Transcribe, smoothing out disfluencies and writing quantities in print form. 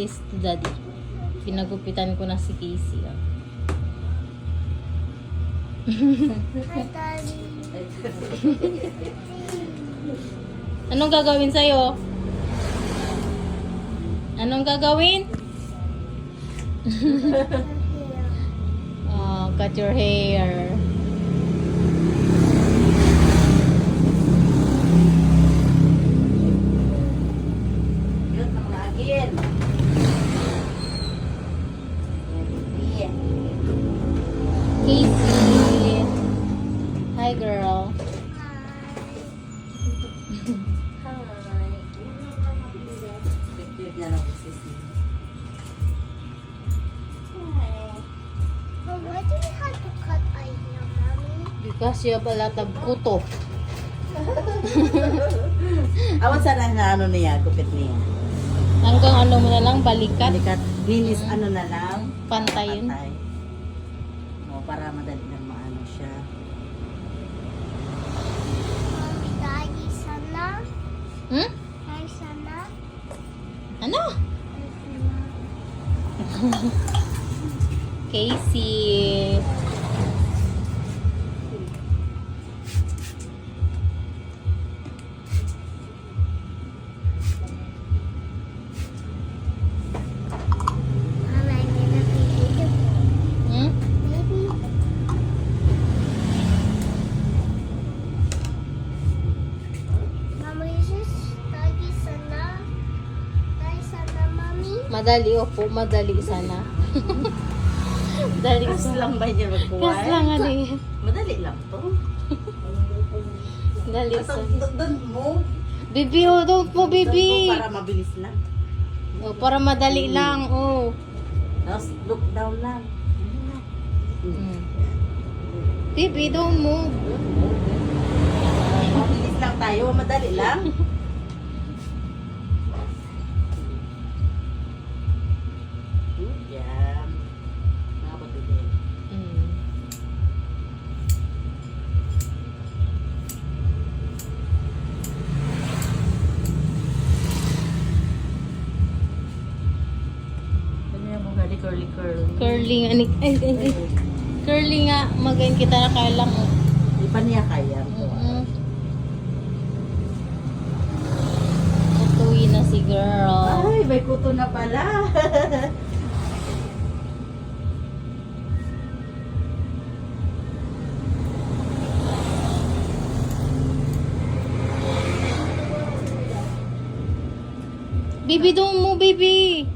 Is to daddy. Pinagupitan ko na si Casey. Ah. Hi, Daddy. Anong gagawin sa'yo? Anong gagawin? Oh, cut your hair. Yun, ang mga agin. Casey. Hi, girl. Hi. Picture niya lang po si Steve. But why do we have to cut Aya, Mommy? Because you have a lot of kuto. Awan sana na ano niya, gupit niya. Hanggang ano mo na lang, balikat. Balikat, binis ano na lang. Pantay yun. Pantay. O, para madali lang maano siya. Mommy, Daddy, sana. Hmm? Hi, sana. Ano? Hi, sana. Casey. Mommy, I'm gonna be beautiful. Hmm? Maybe. Mommy, is this Daddy, sana? Daddy, sana, Mommy? Madali, opo. Madali sana. Dali Kas sana. lang ba niya magbuhay? Kas lang, ano eh. Madali lang to. Dali Basta sana. doon mo. Bibi, oh, doon po, bibi. Para mabilis lang. Oh, para madali lang, oh. Tapos look down lang. Hmm. Bibi, don't move. Mabilis lang tayo, madali lang. Yan. Nakapatid. Hmm. Ano yung mga curly curl? Curly nga, curly nga, magayin kita na kaya lang, oh. Di pa niya kaya. Mm-mm. Tutuwi na si girl. Ay, may kuto na pala. Bibi, don't move, bibi.